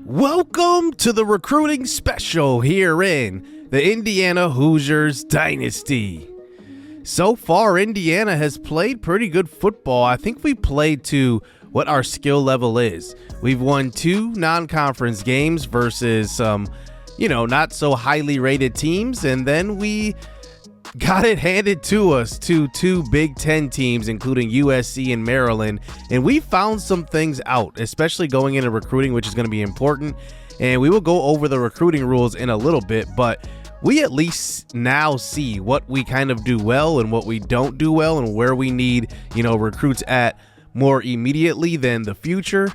Welcome to the recruiting special here in the Indiana Hoosiers dynasty. So far, Indiana has played pretty good football. I think we played to what our skill level is. We've won 2 non-conference games versus some, not so highly rated teams, and then we got it handed to us to 2 Big Ten teams, including USC and Maryland, and we found some things out, especially going into recruiting, which is going to be important, and we will go over the recruiting rules in a little bit, but we at least now see what we kind of do well and what we don't do well and where we need, recruits at more immediately than the future.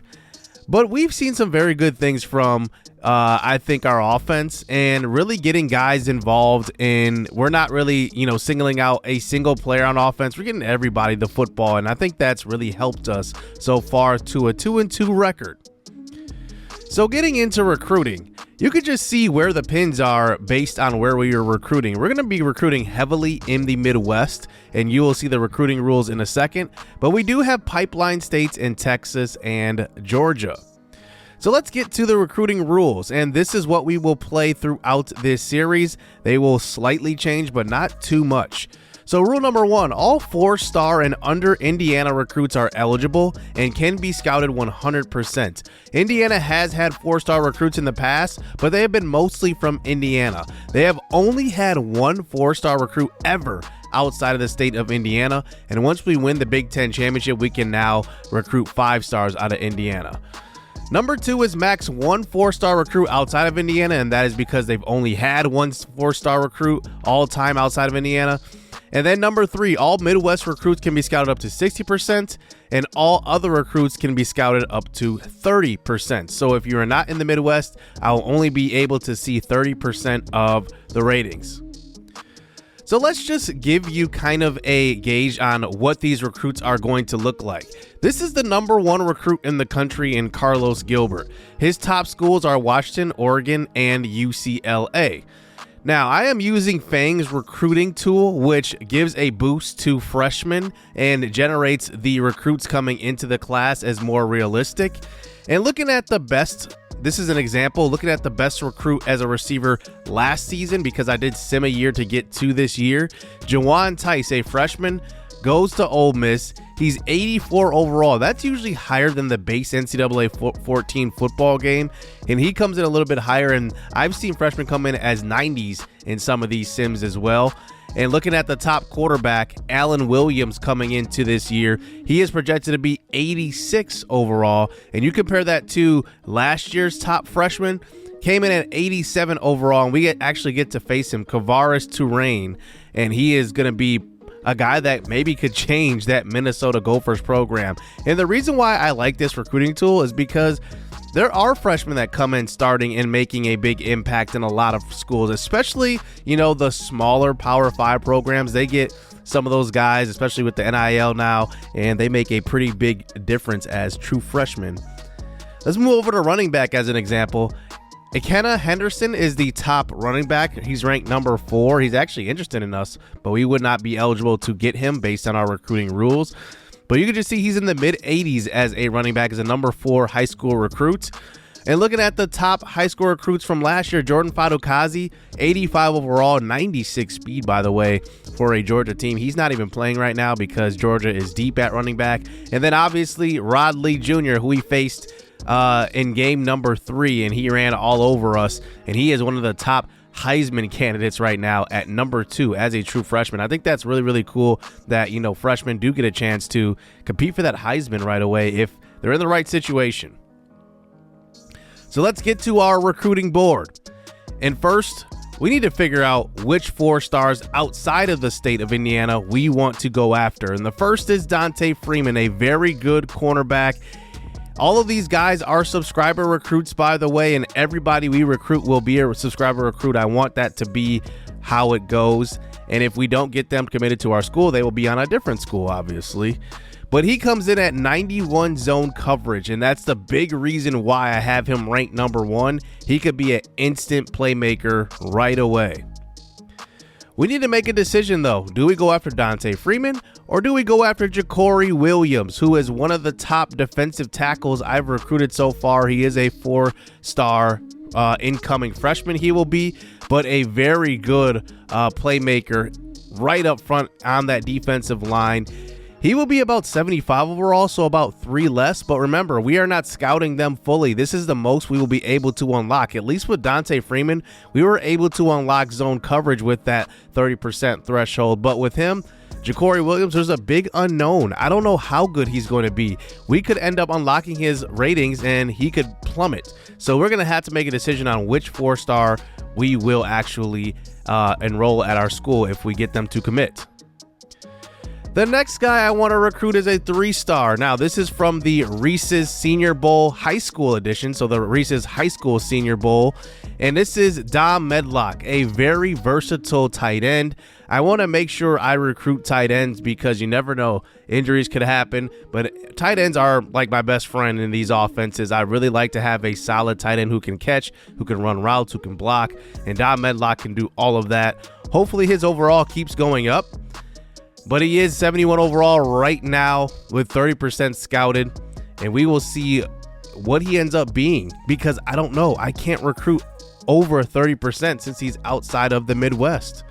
But we've seen some very good things from, I think, our offense and really getting guys involved in. We're not really, singling out a single player on offense. We're getting everybody the football, and I think that's really helped us so far to a 2-2 record. So getting into recruiting, you could just see where the pins are based on where we are recruiting. We're going to be recruiting heavily in the Midwest, and you will see the recruiting rules in a second, but we do have pipeline states in Texas and Georgia. So let's get to the recruiting rules, and this is what we will play throughout this series. They will slightly change, but not too much. So rule number 1, all 4-star and under Indiana recruits are eligible and can be scouted 100%. Indiana has had 4-star recruits in the past, but they have been mostly from Indiana. They have only had 1 4-star recruit ever outside of the state of Indiana, and once we win the Big Ten championship, we can now recruit 5 stars out of Indiana. Number 2 is max 1 4-star recruit outside of Indiana, and that is because they've only had 1 4-star recruit all time outside of Indiana. And then number 3, all Midwest recruits can be scouted up to 60%, and all other recruits can be scouted up to 30%. So if you're not in the Midwest, I'll only be able to see 30% of the ratings. So let's just give you kind of a gauge on what these recruits are going to look like. This is the number 1 recruit in the country in Carlos Gilbert. His top schools are Washington, Oregon, and UCLA. Now, I am using Fang's recruiting tool, which gives a boost to freshmen and generates the recruits coming into the class as more realistic. And looking at the best, this is an example, looking at the best recruit as a receiver last season, because I did sim a year to get to this year. Jawan Tice, a freshman, goes to Ole Miss. He's 84 overall. That's usually higher than the base NCAA 14 football game, and he comes in a little bit higher, and I've seen freshmen come in as 90s in some of these sims as well. And looking at the top quarterback, Allen Williams, coming into this year, he is projected to be 86 overall, and you compare that to last year's top freshman, came in at 87 overall, and we actually get to face him, Kavaris Touraine, and he is going to be a guy that maybe could change that Minnesota Gophers program. And the reason why I like this recruiting tool is because there are freshmen that come in starting and making a big impact in a lot of schools, especially, the smaller Power 5 programs. They get some of those guys, especially with the NIL now, and they make a pretty big difference as true freshmen. Let's move over to running back as an example. Ikenna Henderson is the top running back. He's ranked number 4. He's actually interested in us, but we would not be eligible to get him based on our recruiting rules. But you can just see he's in the mid-80s as a running back, as a number 4 high school recruit. And looking at the top high school recruits from last year, Jordan Fadukazi, 85 overall, 96 speed, by the way, for a Georgia team. He's not even playing right now because Georgia is deep at running back. And then obviously Rod Lee Jr., who we faced in game number 3, and he ran all over us, and he is one of the top Heisman candidates right now at number 2 as a true freshman. I think that's really, really cool that, freshmen do get a chance to compete for that Heisman right away if they're in the right situation. So let's get to our recruiting board. And first, we need to figure out which 4 stars outside of the state of Indiana we want to go after. And the first is Dante Freeman, a very good cornerback. All of these guys are subscriber recruits, by the way, and everybody we recruit will be a subscriber recruit. I want that to be how it goes. And if we don't get them committed to our school, they will be on a different school, obviously. But he comes in at 91 zone coverage, and that's the big reason why I have him ranked number 1. He could be an instant playmaker right away. We need to make a decision, though. Do we go after Dante Freeman, Or do we go after Ja'Cory Williams, who is one of the top defensive tackles I've recruited so far? He is a 4-star incoming freshman, he will be, but a very good playmaker right up front on that defensive line. He will be about 75 overall, so about 3 less. But remember, we are not scouting them fully. This is the most we will be able to unlock. At least with Dante Freeman, we were able to unlock zone coverage with that 30% threshold. But with him, Ja'Cory Williams, there's a big unknown. I don't know how good he's going to be. We could end up unlocking his ratings and he could plummet. So we're going to have to make a decision on which 4-star we will actually enroll at our school if we get them to commit. The next guy I want to recruit is a 3-star. Now, this is from the Reese's Senior Bowl High School edition, so the Reese's High School Senior Bowl. And this is Dom Medlock, a very versatile tight end. I want to make sure I recruit tight ends because you never know. Injuries could happen, but tight ends are like my best friend in these offenses. I really like to have a solid tight end who can catch, who can run routes, who can block, and Dom Medlock can do all of that. Hopefully his overall keeps going up. But he is 71 overall right now with 30% scouted, and we will see what he ends up being because I don't know. I can't recruit over 30% since he's outside of the Midwest.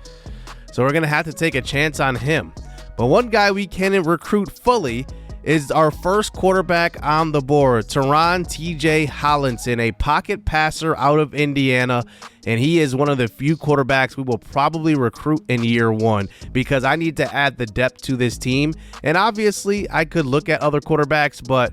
So we're going to have to take a chance on him. But one guy we can recruit fully is our first quarterback on the board, Teron TJ Hollinson, a pocket passer out of Indiana. And he is one of the few quarterbacks we will probably recruit in year 1 because I need to add the depth to this team. And obviously I could look at other quarterbacks, but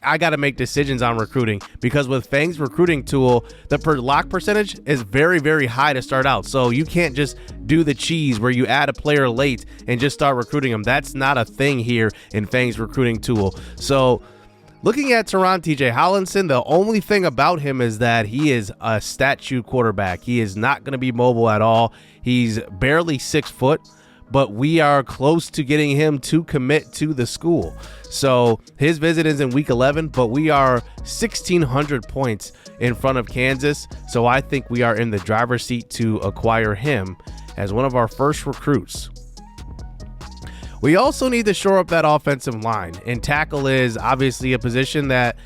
I got to make decisions on recruiting because with Fang's recruiting tool, the lock percentage is very, very high to start out. So you can't just do the cheese where you add a player late and just start recruiting them. That's not a thing here in Fang's recruiting tool. So looking at Teron TJ Hollinson, the only thing about him is that he is a statue quarterback. He is not going to be mobile at all. He's barely 6 foot, but we are close to getting him to commit to the school. So his visit is in week 11, but we are 1,600 points in front of Kansas. So I think we are in the driver's seat to acquire him as one of our first recruits. We also need to shore up that offensive line, and tackle is obviously a position that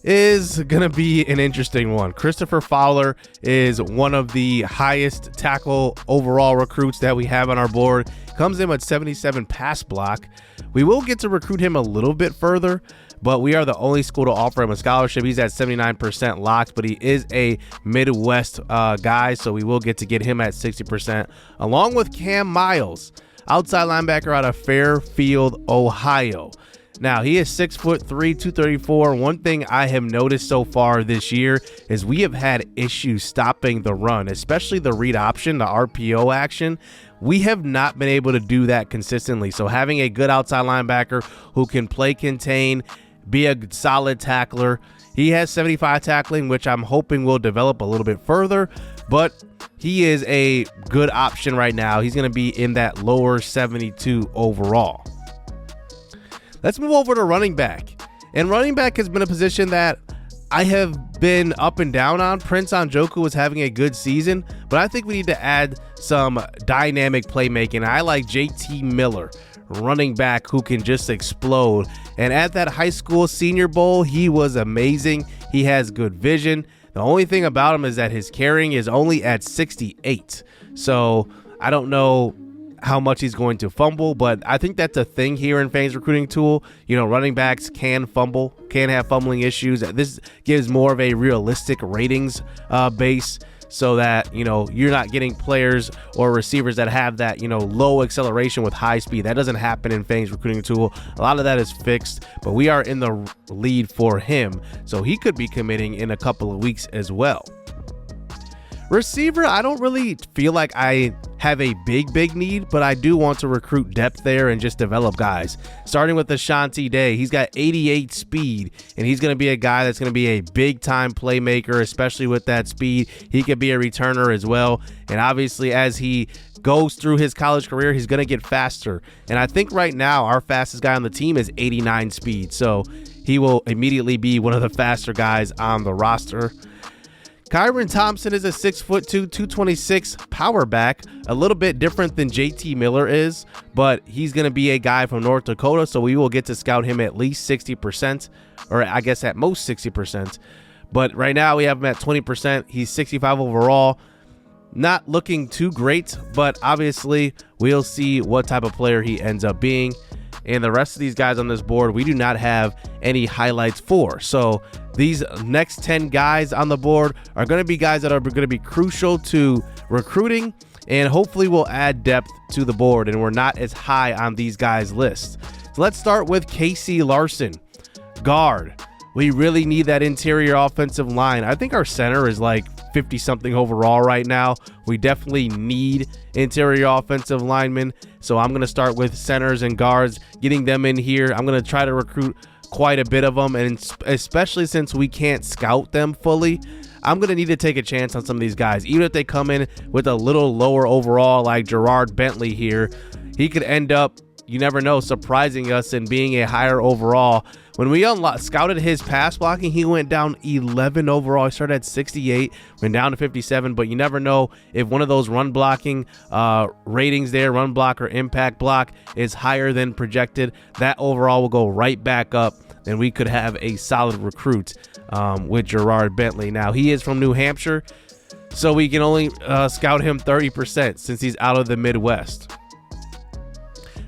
is going to be an interesting one. Christopher Fowler is one of the highest tackle overall recruits that we have on our board. Comes in with 77 pass block. We will get to recruit him a little bit further, but we are the only school to offer him a scholarship. He's at 79% locked, but he is a Midwest guy, so we will get to get him at 60%, along with Cam Miles, outside linebacker out of Fairfield, Ohio. Now, he is 6'3", 234. One thing I have noticed so far this year is we have had issues stopping the run, especially the read option, the RPO action. We have not been able to do that consistently. So having a good outside linebacker who can play contain, be a solid tackler. He has 75 tackling, which I'm hoping will develop a little bit further, but he is a good option right now. He's going to be in that lower 72 overall. Let's move over to running back. And running back has been a position that I have been up and down on. Prince Njoku is having a good season, but I think we need to add some dynamic playmaking. I like JT Miller, running back who can just explode. And at that high school Senior Bowl, he was amazing. He has good vision. The only thing about him is that his carrying is only at 68. So I don't know how much he's going to fumble, but I think that's a thing here in Fang's recruiting tool. You know, running backs can fumble, can have fumbling issues. This gives more of a realistic ratings base so that, you know, you're not getting players or receivers that have that, you know, low acceleration with high speed. That doesn't happen in Fang's recruiting tool. A lot of that is fixed, but we are in the lead for him. So he could be committing in a couple of weeks as well. Receiver, I don't really feel like I have a big need, but I do want to recruit depth there and just develop guys. Starting with Ashanti Day, he's got 88 speed, and he's going to be a guy that's going to be a big-time playmaker, especially with that speed. He could be a returner as well, and obviously as he goes through his college career, he's going to get faster. And I think right now our fastest guy on the team is 89 speed, so he will immediately be one of the faster guys on the roster. Kyron Thompson is a 6'2", 226 power back, a little bit different than JT Miller is, but he's going to be a guy from North Dakota, so we will get to scout him at least 60%, or I guess at most 60%. But right now we have him at 20%. He's 65 overall. Not looking too great, but obviously we'll see what type of player he ends up being. And the rest of these guys on this board, we do not have any highlights for. So these next 10 guys on the board are going to be guys that are going to be crucial to recruiting, and hopefully will add depth to the board, and we're not as high on these guys' lists. So let's start with Casey Larson, guard. We really need that interior offensive line. I think our center is like 50-something overall right now. We definitely need interior offensive linemen. So I'm going to start with centers and guards, getting them in here. I'm going to try to recruit quite a bit of them, and especially since we can't scout them fully, I'm going to need to take a chance on some of these guys. Even if they come in with a little lower overall, like Gerard Bentley here, he could end up, you never know, surprising us and being a higher overall. When we scouted his pass blocking, he went down 11 overall. He started at 68, went down to 57, but you never know if one of those run blocking ratings there, run block or impact block, is higher than projected. That overall will go right back up, and we could have a solid recruit with Gerard Bentley. Now, he is from New Hampshire, so we can only scout him 30% since he's out of the Midwest.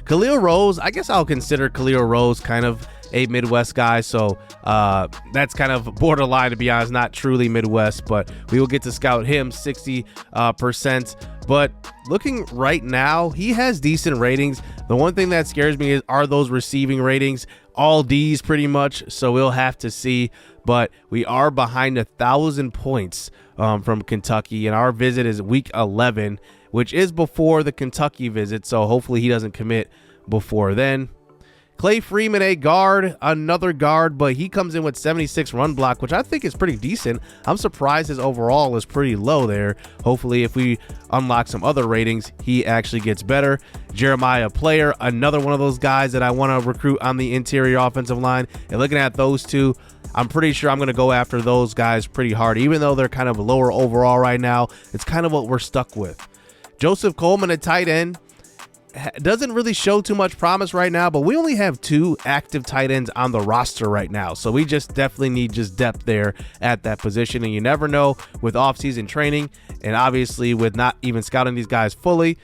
Khalil Rose, I guess I'll consider Khalil Rose kind of a Midwest guy, so that's kind of borderline, to be honest, not truly Midwest, but we will get to scout him 60%. But looking right now, he has decent ratings. The one thing that scares me are those receiving ratings, all D's pretty much, so we'll have to see. But we are behind 1,000 points from Kentucky, and our visit is week 11, which is before the Kentucky visit, so hopefully he doesn't commit before then. Clay Freeman, a guard, another guard, but he comes in with 76 run block, which I think is pretty decent. I'm surprised his overall is pretty low there. Hopefully, if we unlock some other ratings, he actually gets better. Jeremiah Player, another one of those guys that I want to recruit on the interior offensive line. And looking at those two, I'm pretty sure I'm going to go after those guys pretty hard. Even though they're kind of lower overall right now, it's kind of what we're stuck with. Joseph Coleman, a tight end. Doesn't really show too much promise right now, but we only have 2 active tight ends on the roster right now, so we just definitely need just depth there at that position. And you never know with off-season training, and obviously with not even scouting these guys fully,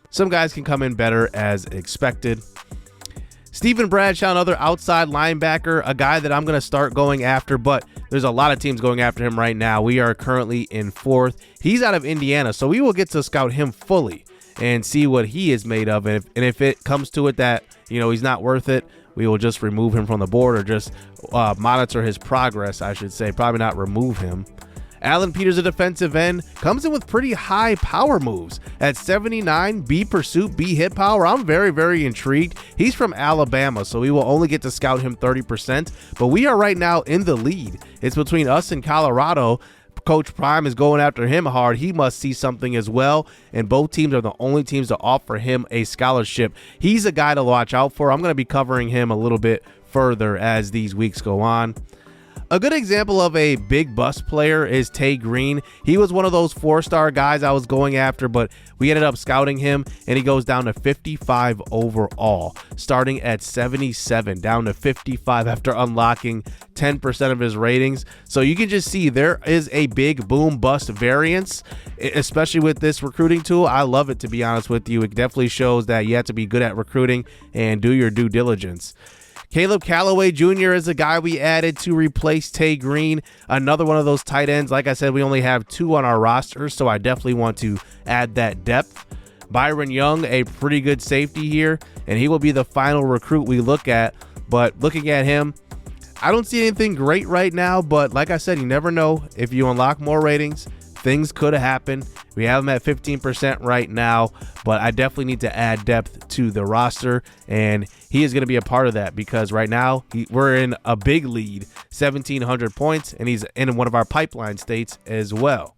some guys can come in better as expected. Stephen Bradshaw, another outside linebacker, a guy that I'm going to start going after, but there's a lot of teams going after him right now. We are currently in 4th. He's out of Indiana, so we will get to scout him fully and see what he is made of. And if it comes to it that, you know, he's not worth it, we will just remove him from the board, or just monitor his progress, I should say. Probably not remove him. Alan Peters, a defensive end, comes in with pretty high power moves at 79, B pursuit, B hit power. I'm very, very intrigued. He's from Alabama, so we will only get to scout him 30%, but we are right now in the lead. It's between us and Colorado. Coach Prime is going after him hard. He must see something as well, and both teams are the only teams to offer him a scholarship. He's a guy to watch out for. I'm going to be covering him a little bit further as these weeks go on. A good example of a big bust player is Tay Green. He was one of those 4-star guys I was going after, but we ended up scouting him, and he goes down to 55 overall, starting at 77, down to 55 after unlocking 10% of his ratings. So you can just see there is a big boom bust variance, especially with this recruiting tool. I love it, to be honest with you. It definitely shows that you have to be good at recruiting and do your due diligence. Caleb Callaway Jr. is a guy we added to replace Tay Green, another one of those tight ends. Like I said, we only have 2 on our roster, so I definitely want to add that depth. Byron Young, a pretty good safety here, and he will be the final recruit we look at. But looking at him, I don't see anything great right now, but like I said, you never know. If you unlock more ratings, things could happen. We have him at 15% right now, but I definitely need to add depth to the roster, and he is going to be a part of that, because right now we're in a big lead, 1,700 points, and he's in one of our pipeline states as well.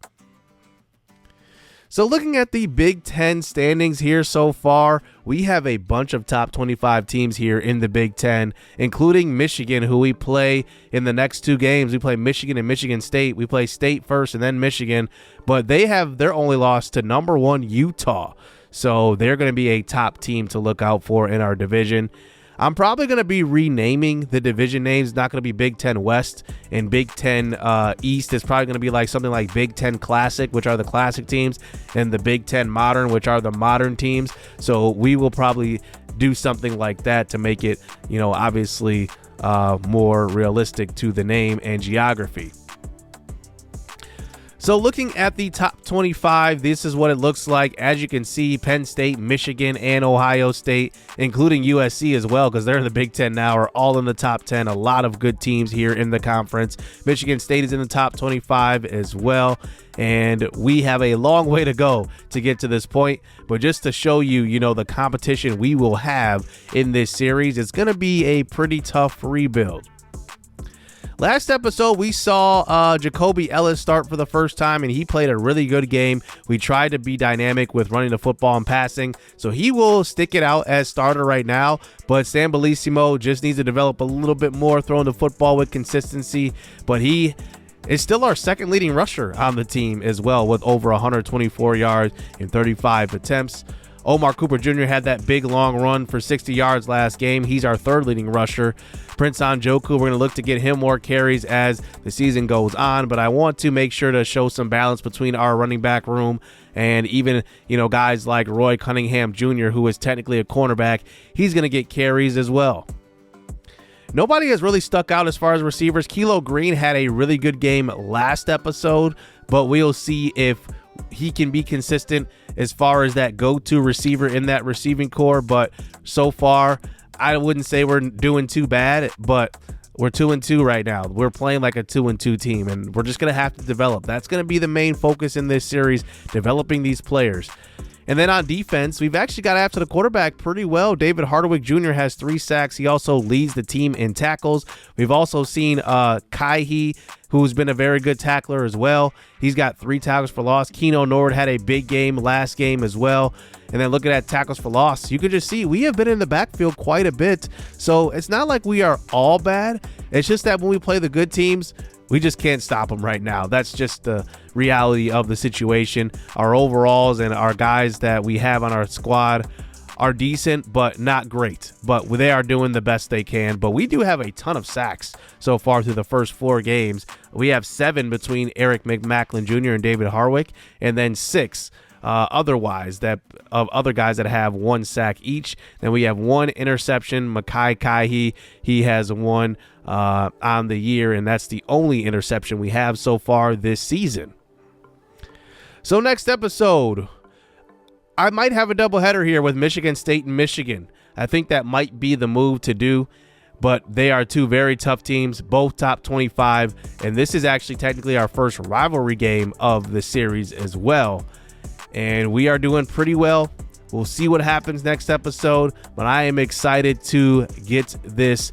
So looking at the Big Ten standings here so far, we have a bunch of top 25 teams here in the Big Ten, including Michigan, who we play in the next 2 games. We play Michigan and Michigan State. We play State first and then Michigan, but they have their only loss to number 1 Utah. So they're going to be a top team to look out for in our division. I'm probably going to be renaming the division names. It's not going to be Big Ten West and Big Ten East. It's probably going to be like something like Big Ten Classic, which are the classic teams, and the Big Ten Modern, which are the modern teams. So we will probably do something like that to make it, obviously more realistic to the name and geography. So looking at the top 25, this is what it looks like. As you can see, Penn State, Michigan, and Ohio State, including USC as well, because they're in the Big Ten now, are all in the top 10. A lot of good teams here in the conference. Michigan State is in the top 25 as well, and we have a long way to go to get to this point. But just to show you, the competition we will have in this series, it's going to be a pretty tough rebuild. Last episode, we saw Jacoby Ellis start for the first time, and he played a really good game. We tried to be dynamic with running the football and passing, so he will stick it out as starter right now. But Sam Bellissimo just needs to develop a little bit more, throwing the football with consistency. But he is still our second leading rusher on the team as well, with over 124 yards in 35 attempts. Omar Cooper Jr. had that big long run for 60 yards last game. He's our third leading rusher. Prince Njoku, we're going to look to get him more carries as the season goes on, but I want to make sure to show some balance between our running back room and even, guys like Roy Cunningham Jr., who is technically a cornerback. He's going to get carries as well. Nobody has really stuck out as far as receivers. Kilo Green had a really good game last episode, but we'll see if he can be consistent as far as that go-to receiver in that receiving core. But so far, I wouldn't say we're doing too bad, but we're 2-2 right now. We're playing like a 2-2 team, and we're just going to have to develop. That's going to be the main focus in this series, developing these players. And then on defense, we've actually got after the quarterback pretty well. David Hardwick Jr. has 3 sacks. He also leads the team in tackles. We've also seen Kaihi, who's been a very good tackler as well. He's got 3 tackles for loss. Keno Nord had a big game last game as well. And then looking at tackles for loss, you can just see we have been in the backfield quite a bit. So it's not like we are all bad. It's just that when we play the good teams, we just can't stop them right now. That's just the reality of the situation. Our overalls and our guys that we have on our squad are decent, but not great. But they are doing the best they can. But we do have a ton of sacks so far through the first 4 games. We have 7 between Eric McMacklin Jr. and David Hardwick, and then 6 otherwise that of other guys that have 1 sack each. Then we have 1 interception. Makai Kaihi, he has 1 on the year, and that's the only interception we have so far this season. So next episode, I might have a doubleheader here with Michigan State and Michigan. I think that might be the move to do, but they are 2 very tough teams, both top 25, and this is actually technically our first rivalry game of the series as well. And we are doing pretty well. We'll see what happens next episode, but I am excited to get this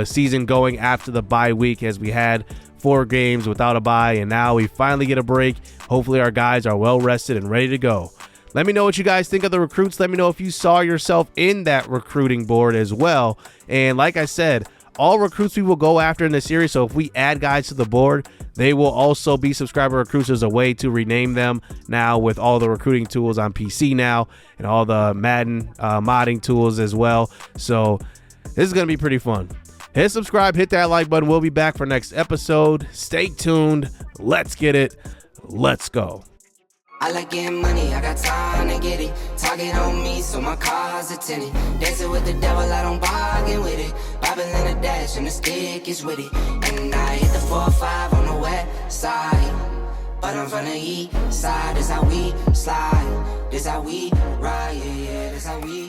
season going after the bye week, as we had 4 games without a bye, and now we finally get a break. Hopefully our guys are well rested and ready to go. Let me know what you guys think of the recruits. Let me know if you saw yourself in that recruiting board as well. And like I said, all recruits we will go after in the series, so if we add guys to the board, they will also be subscriber recruits. As a way to rename them now with all the recruiting tools on PC now and all the Madden modding tools as well. So this is going to be pretty fun. Hit subscribe, hit that like button. We'll be back for next episode. Stay tuned. Let's get it. Let's go. I like getting money, I got time to get it. Target on me, so my car's a tinny. Dancing with the devil, I don't bargain with it. Bobbing in a dash, and the stick is with it. And I hit the 4-5 on the west side. But I'm from the east side, this how we slide. This how we ride, yeah, this how we